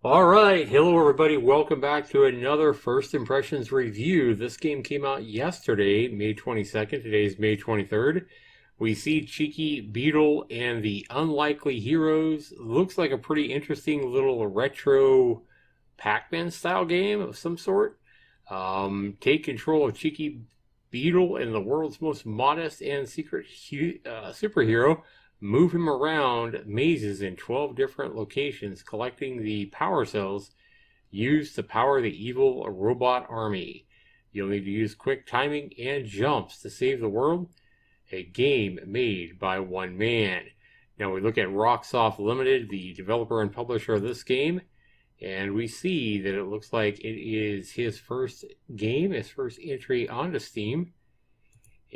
Alright, hello everybody, welcome back to another First Impressions review. This game came out yesterday, May 22nd, today's May 23rd. We see Cheeky, Beetle, and the Unlikely Heroes. Looks like a pretty interesting little retro Pac-Man style game of some sort. Take control of Cheeky, Beetle, and the world's most modest and secret superhero. Move him around mazes in 12 different locations, collecting the power cells used to power the evil robot army. You'll need to use quick timing and jumps to save the world. A game made by one man. Now we look at Rocksoft Limited, the developer and publisher of this game, and we see that it looks like it is his first game, his first entry onto Steam.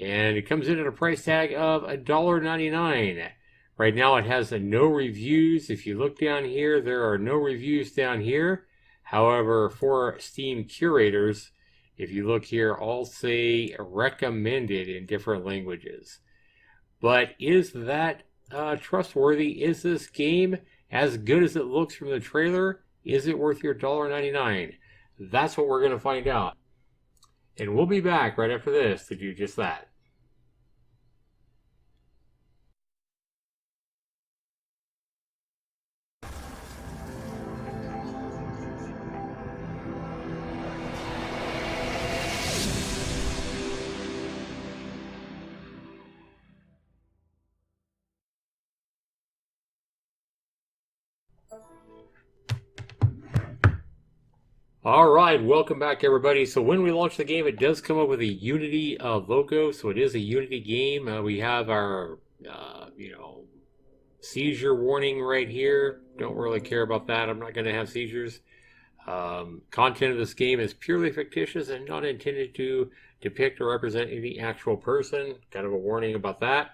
And it comes in at a price tag of $1.99. Right now it has no reviews. If you look down here, there are no reviews down here. However, for Steam curators, if you look here, all say recommended in different languages. But is that trustworthy? Is this game as good as it looks from the trailer? Is it worth your $1.99? That's what we're going to find out. And we'll be back right after this to do just that. Alright, welcome back everybody. So when we launch the game, it does come up with a Unity logo, so it is a Unity game. We have our, seizure warning right here. Don't really care about that. I'm not going to have seizures. Content of this game is purely fictitious and not intended to depict or represent any actual person. Kind of a warning about that.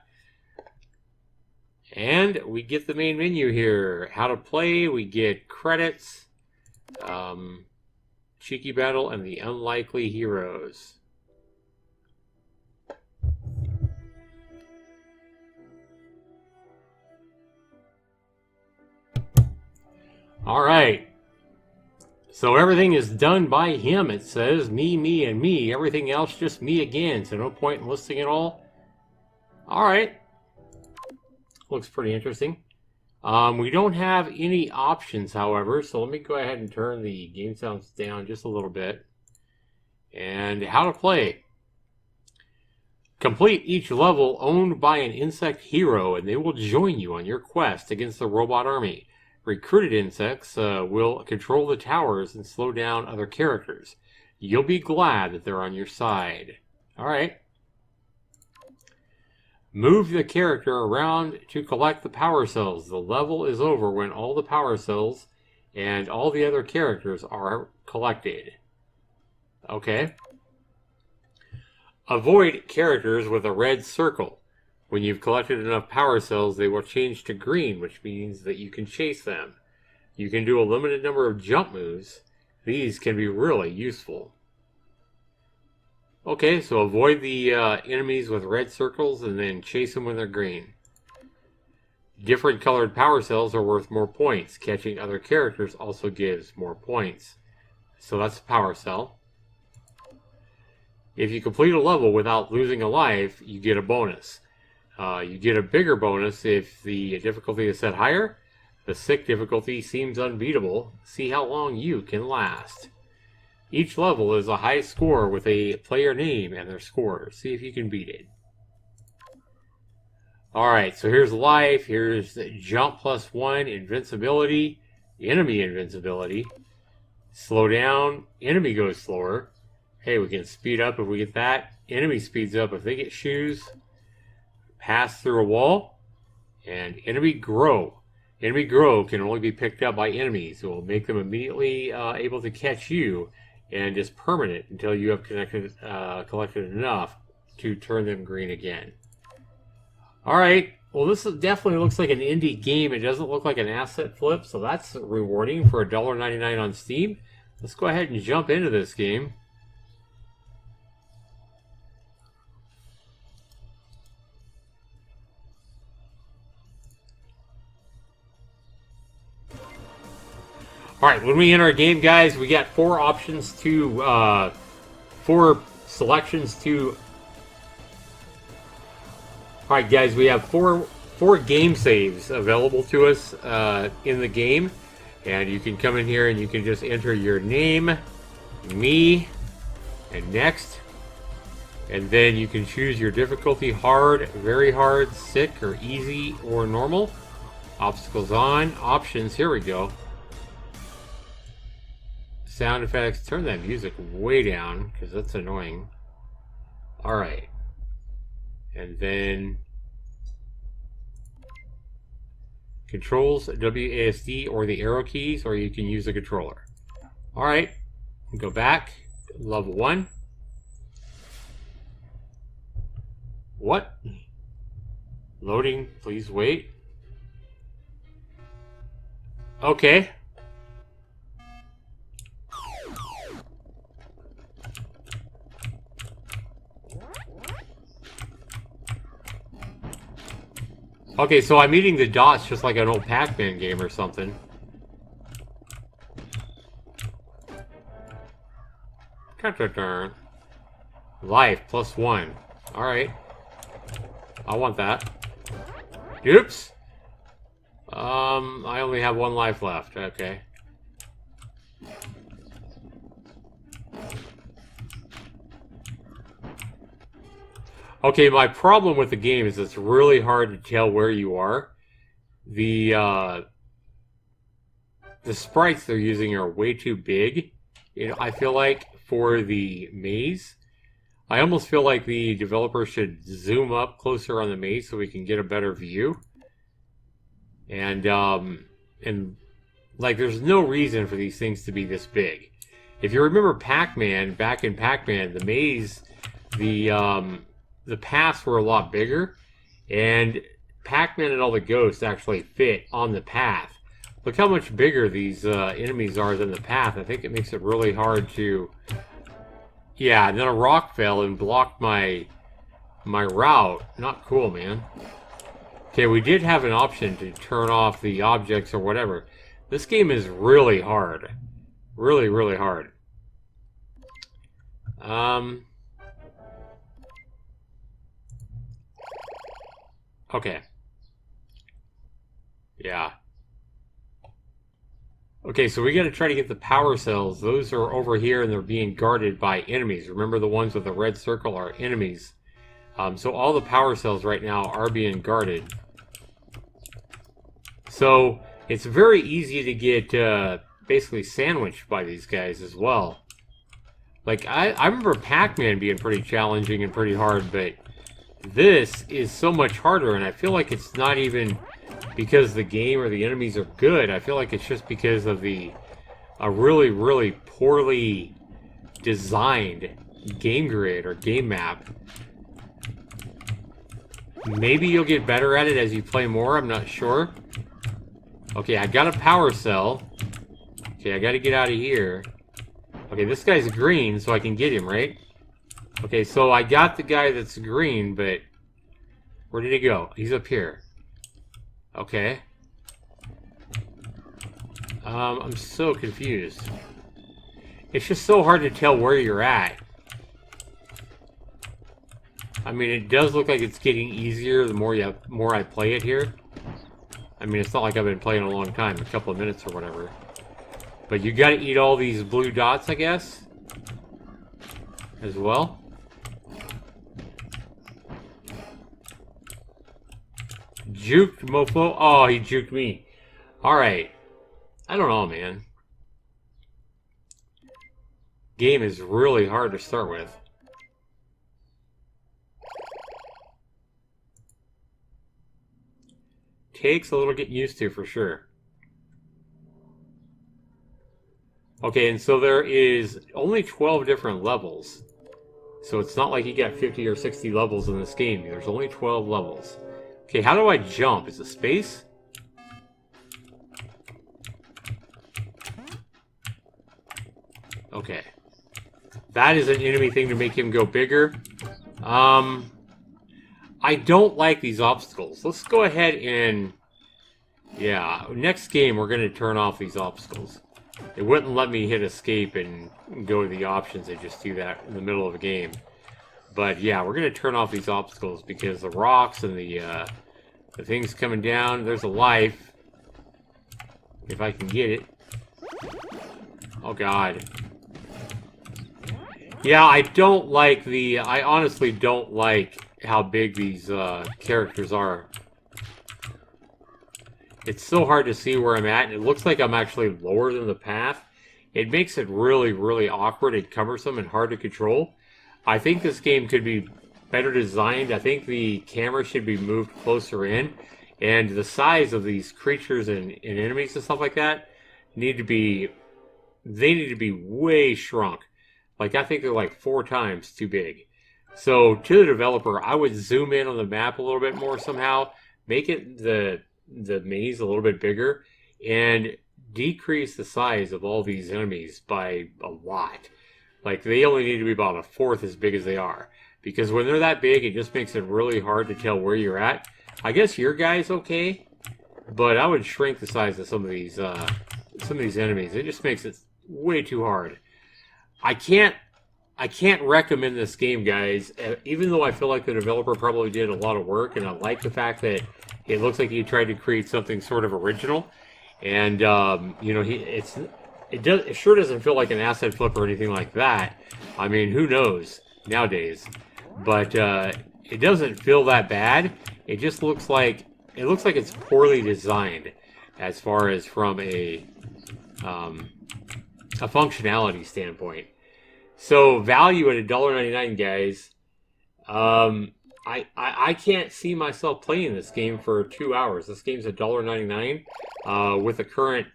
And we get the main menu here. How to play, we get credits. Cheeky Battle and the Unlikely Heroes. Alright. So everything is done by him, it says. Me, and me. Everything else just me again. So no point in listing it all. Alright. Looks pretty interesting. We don't have any options, however, so let me go ahead and turn the game sounds down just a little bit. And how to play. Complete each level owned by an insect hero, and they will join you on your quest against the robot army. Recruited insects will control the towers and slow down other characters. You'll be glad that they're on your side. Alright. Move the character around to collect the power cells. The level is over when all the power cells and all the other characters are collected. Okay. Avoid characters with a red circle. When you've collected enough power cells, they will change to green, which means that you can chase them. You can do a limited number of jump moves. These can be really useful. Okay, so avoid the enemies with red circles and then chase them when they're green. Different colored power cells are worth more points. Catching other characters also gives more points. So that's a power cell. If you complete a level without losing a life, you get a bonus. You get a bigger bonus if the difficulty is set higher. The sick difficulty seems unbeatable. See how long you can last. Each level is a high score with a player name and their score. See if you can beat it. Alright, so here's life, here's jump +1, invincibility, enemy invincibility. Slow down, enemy goes slower. Hey, we can speed up if we get that. Enemy speeds up if they get shoes. Pass through a wall. And enemy grow. Enemy grow can only be picked up by enemies. It will make them immediately able to catch you and is permanent until you have collected enough to turn them green again. Alright, well this definitely looks like an indie game. It doesn't look like an asset flip, so that's rewarding for $1.99 on Steam. Let's go ahead and jump into this game. Alright, when we enter a game, guys, we got 4 options to, 4 selections to... Alright, guys, we have four game saves available to us in the game. And you can come in here and you can just enter your name, me, and next. And then you can choose your difficulty: hard, very hard, sick, or easy, or normal. Obstacles on, options, here we go. Sound effects, turn that music way down because that's annoying. Alright. And then controls, WASD or the arrow keys, or you can use the controller. Alright. Go back. Level 1. What? Loading, please wait. Okay. Okay, so I'm eating the dots just like an old Pac-Man game or something. Life +1. Alright. I want that. Oops! I only have 1 life left. Okay. Okay, my problem with the game is it's really hard to tell where you are. The sprites they're using are way too big, you know, I feel like, for the maze. I almost feel like the developer should zoom up closer on the maze so we can get a better view. And like, there's no reason for these things to be this big. If you remember Pac-Man, back in Pac-Man, the maze, the paths were a lot bigger, and Pac-Man and all the ghosts actually fit on the path. Look how much bigger these enemies are than the path. I think it makes it really hard to... Yeah, and then a rock fell and blocked my route. Not cool, man. Okay, we did have an option to turn off the objects or whatever. This game is really hard. Really, really hard. Okay. Yeah. Okay, so we gotta try to get the power cells. Those are over here and they're being guarded by enemies. Remember, the ones with the red circle are enemies. So all the power cells right now are being guarded. So it's very easy to get basically sandwiched by these guys as well. Like, I remember Pac-Man being pretty challenging and pretty hard, but this is so much harder, and I feel like it's not even because the game or the enemies are good. I feel like it's just because of a really, really poorly designed game grid or game map. Maybe you'll get better at it as you play more, I'm not sure. Okay, I got a power cell. Okay, I gotta get out of here. Okay, this guy's green, so I can get him, right? Okay, so I got the guy that's green, but where did he go? He's up here. Okay. I'm so confused. It's just so hard to tell where you're at. I mean, it does look like it's getting easier the more I play it here. I mean, it's not like I've been playing a long time, a couple of minutes or whatever. But you gotta eat all these blue dots, I guess, as well. Juked, mofo. Oh, he juked me. Alright. I don't know, man. Game is really hard to start with. Takes a little getting used to, for sure. Okay, and so there is only 12 different levels. So it's not like you got 50 or 60 levels in this game. There's only 12 levels. Okay, how do I jump? Is it space? Okay. That is an enemy thing to make him go bigger. I don't like these obstacles. Let's go ahead and... Yeah, next game we're going to turn off these obstacles. It wouldn't let me hit escape and go to the options and just do that in the middle of a game. But yeah, we're going to turn off these obstacles because the rocks and the things coming down, there's a life. If I can get it. Oh god. Yeah, I honestly don't like how big these characters are. It's so hard to see where I'm at, and it looks like I'm actually lower than the path. It makes it really, really awkward and cumbersome and hard to control. I think this game could be better designed. I think the camera should be moved closer in, and the size of these creatures and enemies and stuff like that need to be way shrunk. Like, I think they're like 4 times too big. So, to the developer, I would zoom in on the map a little bit more somehow, make it the maze a little bit bigger, and decrease the size of all these enemies by a lot. Like, they only need to be about 1/4 as big as they are. Because when they're that big, it just makes it really hard to tell where you're at. I guess your guy's okay, but I would shrink the size of some of these enemies. It just makes it way too hard. I can't recommend this game, guys, even though I feel like the developer probably did a lot of work, and I like the fact that it looks like he tried to create something sort of original. And, you know, it sure doesn't feel like an asset flip or anything like that. I mean, who knows nowadays? But it doesn't feel that bad. It just looks like it's poorly designed as far as from a functionality standpoint. So value at $1.99, guys. I can't see myself playing this game for 2 hours. This game's $1.99 with the current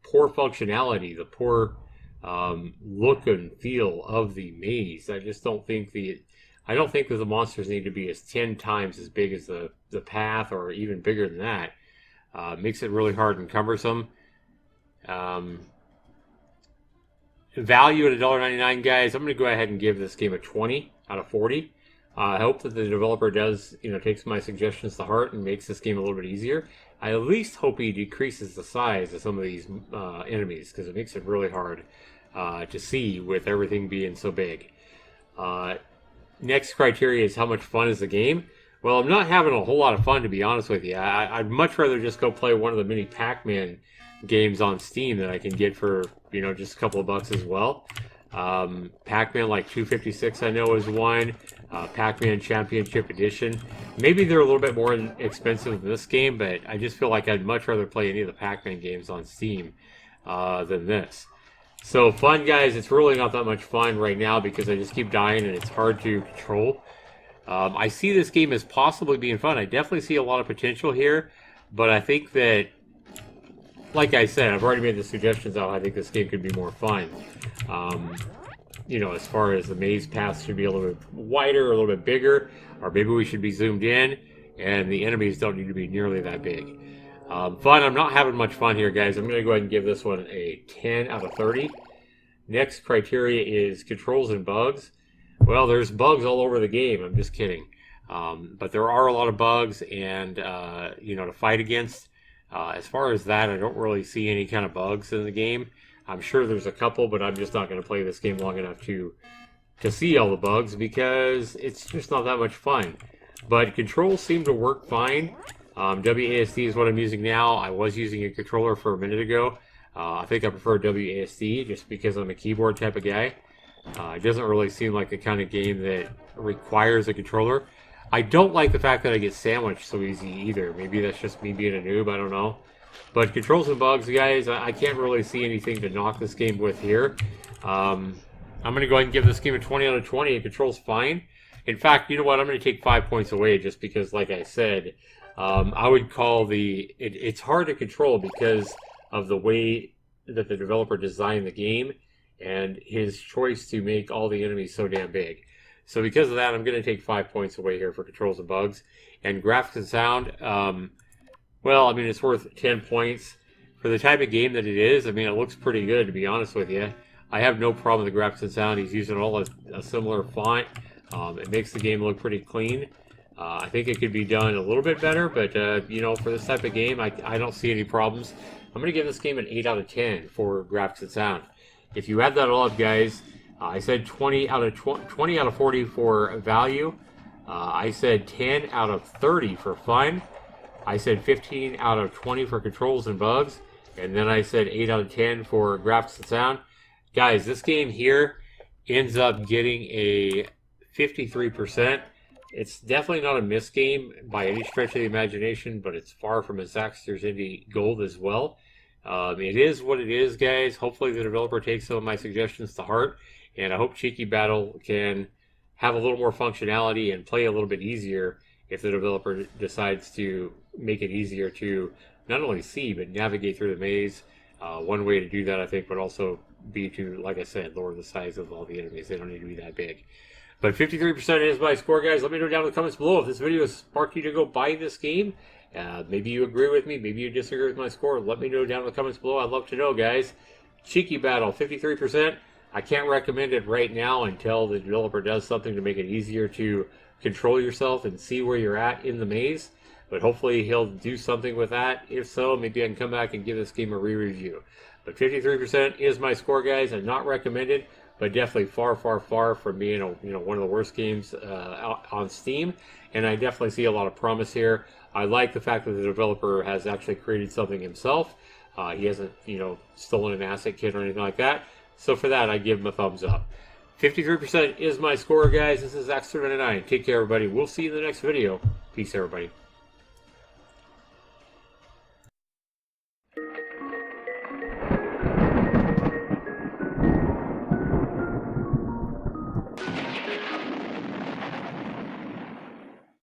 poor functionality, the poor look and feel of the maze. I just don't think that the monsters need to be 10 times as big as the path, or even bigger than that. Makes it really hard and cumbersome. Value at $1.99, guys. I'm going to go ahead and give this game a 20 out of 40. I hope that the developer does, takes my suggestions to heart and makes this game a little bit easier. I at least hope he decreases the size of some of these enemies, because it makes it really hard to see with everything being so big. Next criteria is how much fun is the game. Well, I'm not having a whole lot of fun, to be honest with you. I'd much rather just go play one of the mini Pac-Man games on Steam that I can get for, just a couple of bucks as well. Pac-Man like 256 I know is one. Pac-Man Championship Edition. Maybe they're a little bit more expensive than this game, but I just feel like I'd much rather play any of the Pac-Man games on Steam than this. So fun, guys. It's really not that much fun right now because I just keep dying and it's hard to control. I see this game as possibly being fun. I definitely see a lot of potential here, but I think that, like I said, I've already made the suggestions out. I think this game could be more fun. As far as the maze paths should be a little bit wider, a little bit bigger, or maybe we should be zoomed in, and the enemies don't need to be nearly that big. Fun, I'm not having much fun here, guys. I'm going to go ahead and give this one a 10 out of 30. Next criteria is controls and bugs. Well, there's bugs all over the game. I'm just kidding. But there are a lot of bugs, and, to fight against. As far as that, I don't really see any kind of bugs in the game. I'm sure there's a couple, but I'm just not going to play this game long enough to see all the bugs because it's just not that much fun. But controls seem to work fine. WASD is what I'm using now. I was using a controller for a minute ago. I think I prefer WASD just because I'm a keyboard type of guy. It doesn't really seem like the kind of game that requires a controller. I don't like the fact that I get sandwiched so easy either. Maybe that's just me being a noob, I don't know. But controls and bugs, guys, I can't really see anything to knock this game with here. I'm going to go ahead and give this game a 20 out of 20. It controls fine. In fact, you know what? I'm going to take 5 points away just because, like I said, I would call it's hard to control because of the way that the developer designed the game and his choice to make all the enemies so damn big. So because of that, I'm going to take 5 points away here for controls and bugs. And graphics and sound, well, I mean, it's worth 10 points. For the type of game that it is, I mean, it looks pretty good, to be honest with you. I have no problem with the graphics and sound. He's using all a similar font. It makes the game look pretty clean. I think it could be done a little bit better, but, for this type of game, I don't see any problems. I'm going to give this game an 8 out of 10 for graphics and sound. If you add that all up, guys, I said 20 out of 40 for value. I said 10 out of 30 for fun. I said 15 out of 20 for controls and bugs. And then I said 8 out of 10 for graphics and sound. Guys, this game here ends up getting a 53%. It's definitely not a miss game by any stretch of the imagination, but it's far from a Zaxtor's Indie Gold as well. It is what it is, guys. Hopefully the developer takes some of my suggestions to heart, and I hope Cheeky Battle can have a little more functionality and play a little bit easier if the developer decides to make it easier to not only see but navigate through the maze. One way to do that, I think, would also be to, like I said, lower the size of all the enemies. They don't need to be that big. But 53% is my score, guys. Let me know down in the comments below if this video has sparked you to go buy this game. Maybe you agree with me. Maybe you disagree with my score. Let me know down in the comments below. I'd love to know, guys. Cheeky Battle, 53%. I can't recommend it right now until the developer does something to make it easier to control yourself and see where you're at in the maze. But hopefully he'll do something with that. If so, maybe I can come back and give this game a re-review. But 53% is my score, guys, and not recommended, but definitely far, far, far from being one of the worst games on Steam. And I definitely see a lot of promise here. I like the fact that the developer has actually created something himself. He hasn't, stolen an asset kit or anything like that. So for that, I give him a thumbs up. 53% is my score, guys. This is Zaxtorian. Take care, everybody. We'll see you in the next video. Peace, everybody.